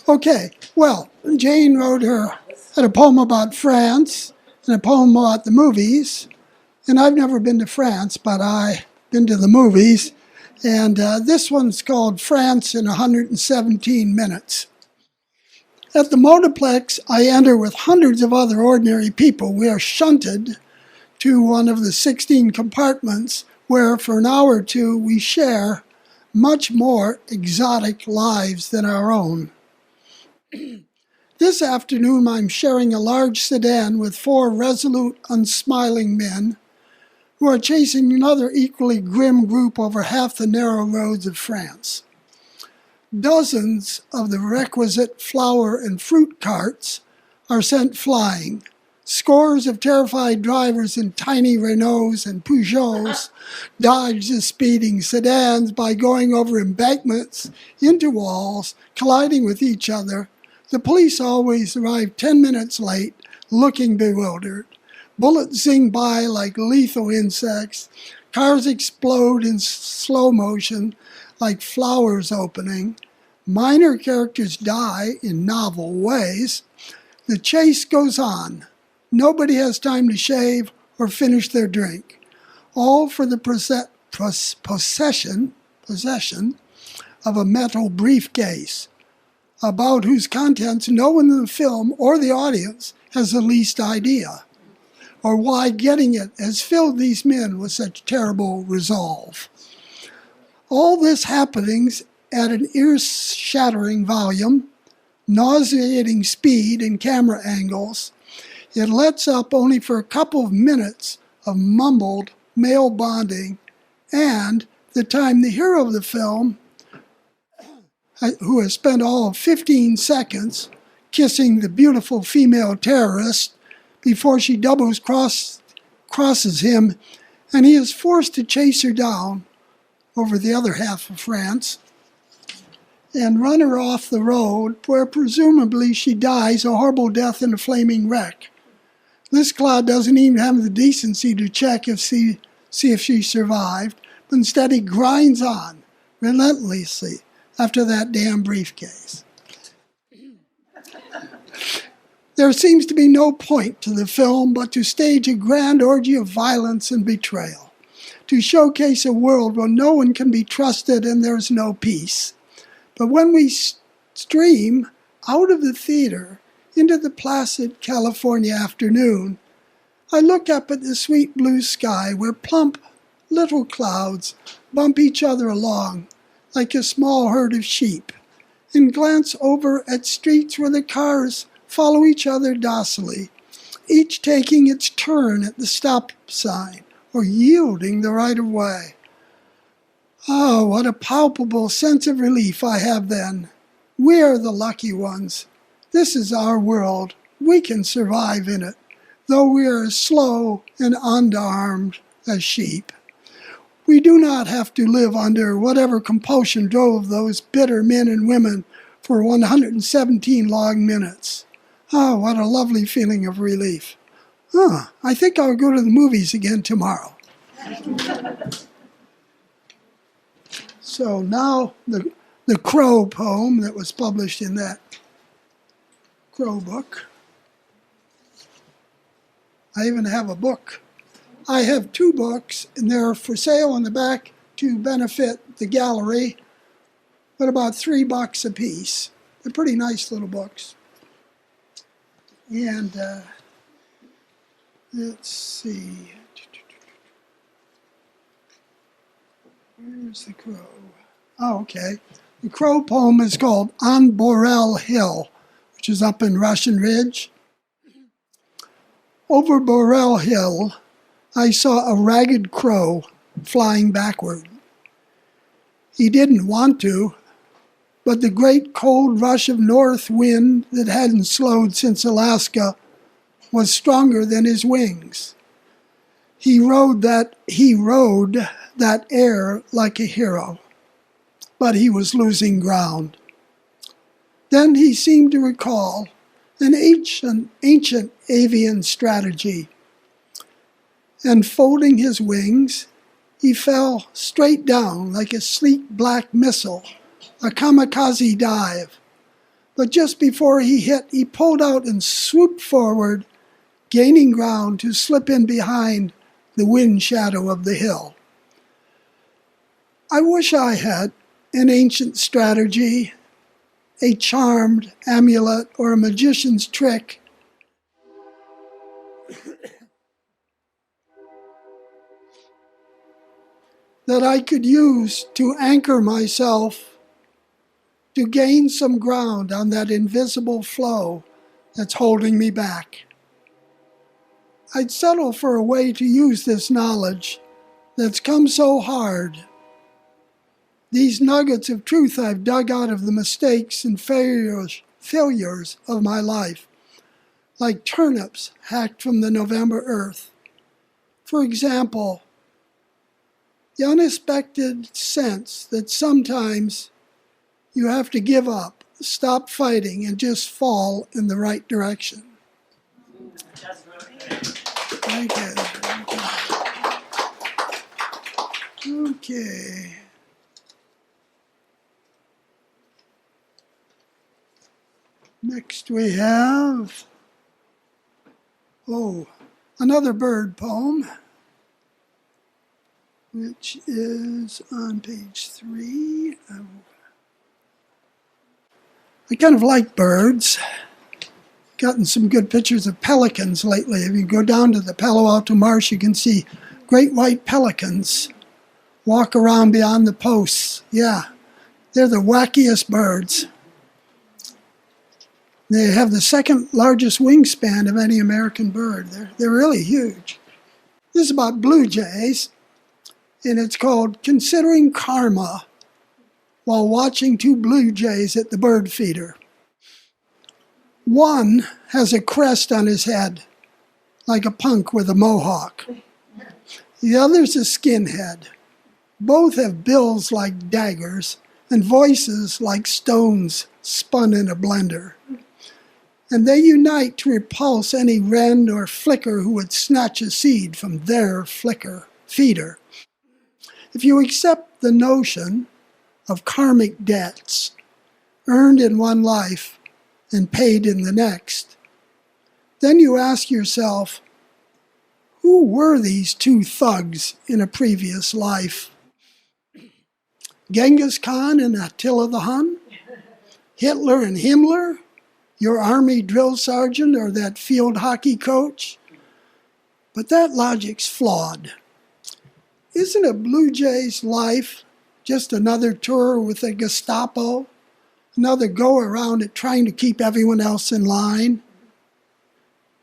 Okay, well, Jane had a poem about France and a poem about the movies. And I've never been to France, but I've been to the movies. And this one's called France in 117 Minutes. At the Motorplex, I enter with hundreds of other ordinary people. We are shunted to one of the 16 compartments where, for an hour or two, we share much more exotic lives than our own. This afternoon, I'm sharing a large sedan with 4 resolute, unsmiling men who are chasing another equally grim group over half the narrow roads of France. Dozens of the requisite flower and fruit carts are sent flying. Scores of terrified drivers in tiny Renaults and Peugeots dodge the speeding sedans by going over embankments, into walls, colliding with each other. The police always arrive 10 minutes late, looking bewildered. Bullets zing by like lethal insects. Cars explode in slow motion like flowers opening. Minor characters die in novel ways. The chase goes on. Nobody has time to shave or finish their drink. All for the possession of a metal briefcase, about whose contents no one in the film or the audience has the least idea, or why getting it has filled these men with such terrible resolve. All this happenings at an ear-shattering volume, nauseating speed and camera angles. It lets up only for a couple of minutes of mumbled male bonding, and the time the hero of the film, who has spent all of 15 seconds kissing the beautiful female terrorist before she crosses him, and he is forced to chase her down over the other half of France and run her off the road, where presumably she dies a horrible death in a flaming wreck. This cloud doesn't even have the decency to check see if she survived, but instead he grinds on relentlessly after that damn briefcase. There seems to be no point to the film but to stage a grand orgy of violence and betrayal, to showcase a world where no one can be trusted and there's no peace. But when we stream out of the theater into the placid California afternoon, I look up at the sweet blue sky where plump little clouds bump each other along like a small herd of sheep, and glance over at streets where the cars follow each other docilely, each taking its turn at the stop sign or yielding the right of way. Oh, what a palpable sense of relief I have then. We are the lucky ones. This is our world. We can survive in it, though we are as slow and unarmed as sheep. We do not have to live under whatever compulsion drove those bitter men and women for 117 long minutes. Oh, what a lovely feeling of relief. I think I'll go to the movies again tomorrow. So now the Crow poem that was published in that Crow book. I even have a book. I have 2 books, and they're for sale in the back to benefit the gallery, but about $3 a piece. They're pretty nice little books. And let's see. Where's the Crow? Oh, okay. The Crow poem is called On Burrell Hill, which is up in Russian Ridge. Over Burrell Hill, I saw a ragged crow flying backward. He didn't want to, but the great cold rush of north wind that hadn't slowed since Alaska was stronger than his wings. He rode that air like a hero, but he was losing ground. Then he seemed to recall an ancient avian strategy, and folding his wings, he fell straight down like a sleek black missile, a kamikaze dive, But just before he hit, he pulled out and swooped forward, gaining ground to slip in behind the wind shadow of the hill. I wish I had an ancient strategy, a charmed amulet, or a magician's trick that I could use to anchor myself, to gain some ground on that invisible flow that's holding me back. I'd settle for a way to use this knowledge that's come so hard. These nuggets of truth I've dug out of the mistakes and failures of my life, like turnips hacked from the November earth. For example, the unexpected sense that sometimes you have to give up, stop fighting, and just fall in the right direction. Okay. Next we have, another bird poem, which is on page 3. I kind of like birds. Gotten some good pictures of pelicans lately. If you go down to the Palo Alto Marsh, you can see great white pelicans walk around beyond the posts. Yeah, they're the wackiest birds. They have the second largest wingspan of any American bird. They're really huge. This is about blue jays, and it's called Considering Karma While Watching Two Blue Jays at the Bird Feeder. One has a crest on his head, like a punk with a mohawk. The other's a skinhead. Both have bills like daggers and voices like stones spun in a blender. And they unite to repulse any wren or flicker who would snatch a seed from their feeder. If you accept the notion of karmic debts earned in one life and paid in the next, then you ask yourself, who were these two thugs in a previous life? Genghis Khan and Attila the Hun? Hitler and Himmler? Your army drill sergeant or that field hockey coach? But that logic's flawed. Isn't a Blue Jay's life just another tour with the Gestapo? Another go around at trying to keep everyone else in line?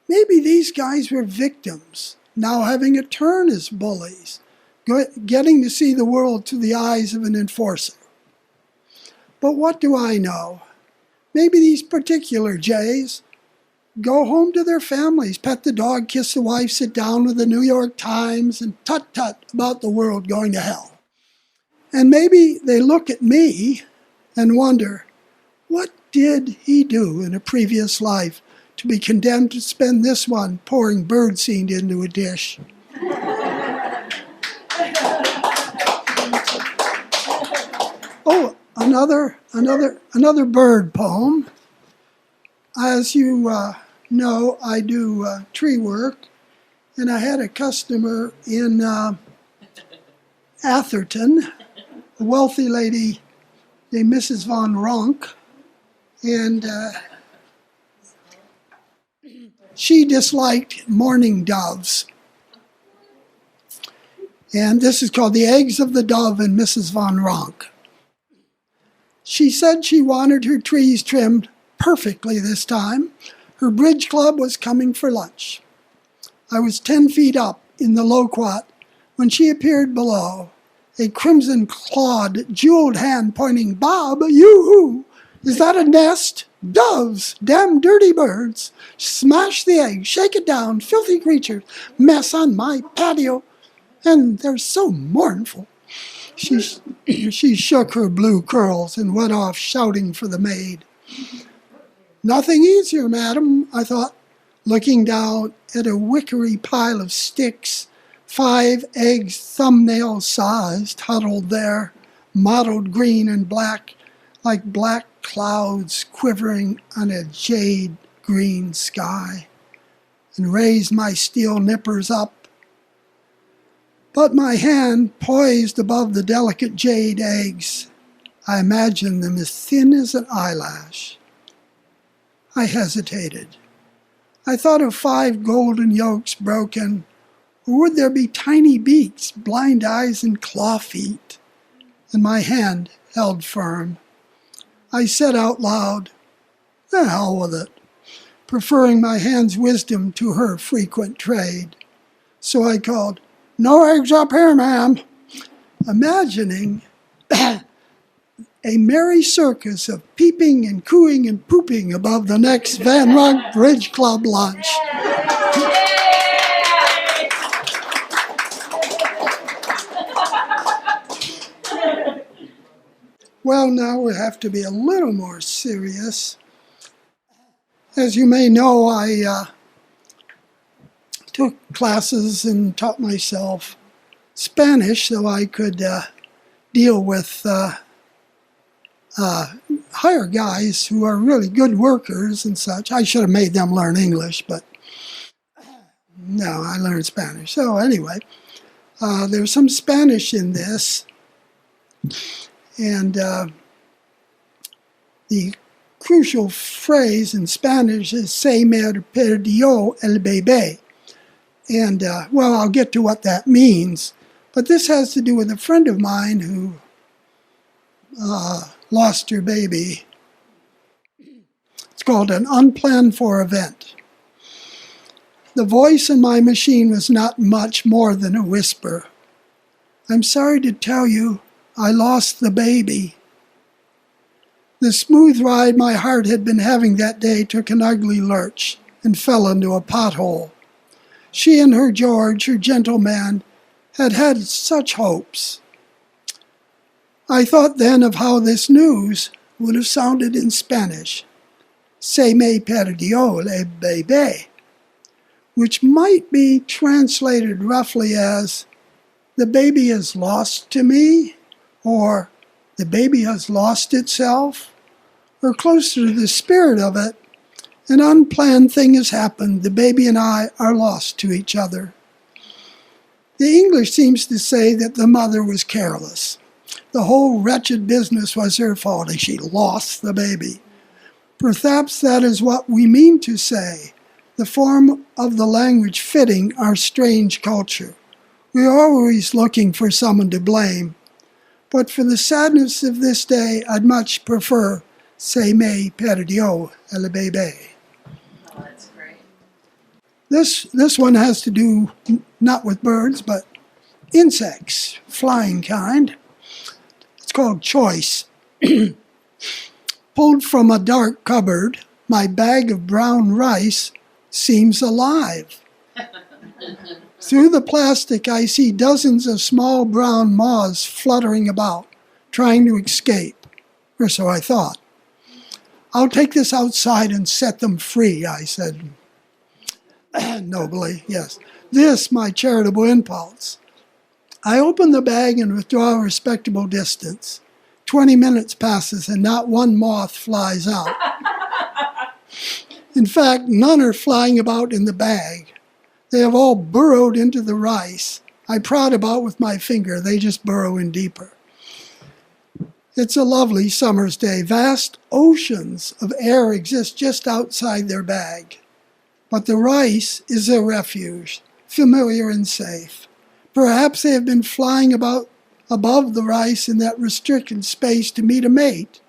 Maybe these guys were victims, now having a turn as bullies, getting to see the world through the eyes of an enforcer. But what do I know? Maybe these particular Jays go home to their families, pet the dog, kiss the wife, sit down with the New York Times, and tut-tut about the world going to hell. And maybe they look at me and wonder, what did he do in a previous life to be condemned to spend this one pouring birdseed into a dish? Another bird poem. As you know, I do tree work, and I had a customer in Atherton, a wealthy lady named Mrs. Von Ronk, and she disliked mourning doves. And this is called The Eggs of the Dove and Mrs. Von Ronk. She said she wanted her trees trimmed perfectly this time. Her bridge club was coming for lunch. I was 10 feet up in the loquat when she appeared below, a crimson-clawed, jeweled hand pointing, "Bob, you-hoo! Is that a nest? Doves! Damn dirty birds! Smash the egg, shake it down, filthy creatures, mess on my patio, and they're so mournful." She shook her blue curls and went off shouting for the maid. "Nothing easier, madam," I thought, looking down at a wickery pile of sticks, 5 eggs thumbnail-sized, huddled there, mottled green and black, like black clouds quivering on a jade green sky, and raised my steel nippers up. But my hand poised above the delicate jade eggs. I imagined them as thin as an eyelash. I hesitated. I thought of 5 golden yolks broken, or would there be tiny beaks, blind eyes, and claw feet? And my hand held firm. I said out loud, "The hell with it," preferring my hand's wisdom to her frequent trade. So I called, "No eggs up here, ma'am," imagining a merry circus of peeping and cooing and pooping above the next Van Runk Bridge Club lunch. Well, now we have to be a little more serious. As you may know, I took classes and taught myself Spanish so I could deal with hire guys who are really good workers and such. I should have made them learn English, but no, I learned Spanish. So anyway, there's some Spanish in this, and the crucial phrase in Spanish is "se me perdió el bebé." And, well, I'll get to what that means, but this has to do with a friend of mine who lost her baby. It's called an unplanned for event. The voice in my machine was not much more than a whisper. "I'm sorry to tell you, I lost the baby." The smooth ride my heart had been having that day took an ugly lurch and fell into a pothole. She and her George, her gentleman, had had such hopes. I thought then of how this news would have sounded in Spanish, "Se me perdió el bebé," which might be translated roughly as, "The baby is lost to me," or "The baby has lost itself," or closer to the spirit of it, "An unplanned thing has happened. The baby and I are lost to each other." The English seems to say that the mother was careless. The whole wretched business was her fault, and she lost the baby. Perhaps that is what we mean to say, the form of the language fitting our strange culture. We are always looking for someone to blame. But for the sadness of this day, I'd much prefer "Se me perdió el bebé." Oh, that's great. This one has to do not with birds, but insects, flying kind. It's called Choice. Pulled from a dark cupboard, my bag of brown rice seems alive. Through the plastic, I see dozens of small brown moths fluttering about, trying to escape, or so I thought. "I'll take this outside and set them free," I said. Nobly, yes. This, my charitable impulse. I open the bag and withdraw a respectable distance. 20 minutes passes and not one moth flies out. In fact, none are flying about in the bag. They have all burrowed into the rice. I prod about with my finger. They just burrow in deeper. It's a lovely summer's day. Vast oceans of air exist just outside their bag. But the rice is their refuge, familiar and safe. Perhaps they have been flying about above the rice in that restricted space to meet a mate.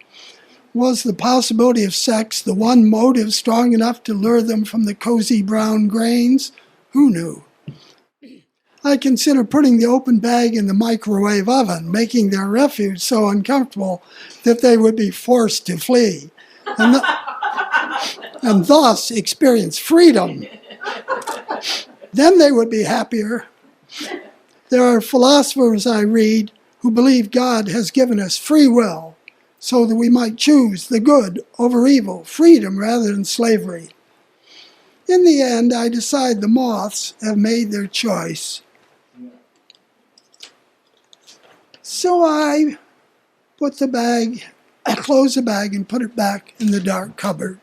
Was the possibility of sex the one motive strong enough to lure them from the cozy brown grains? Who knew? I consider putting the open bag in the microwave oven, making their refuge so uncomfortable that they would be forced to flee, and thus experience freedom. Then they would be happier. There are philosophers I read who believe God has given us free will so that we might choose the good over evil, freedom rather than slavery. In the end, I decide the moths have made their choice. So I put the bag close the bag and put it back in the dark cupboard.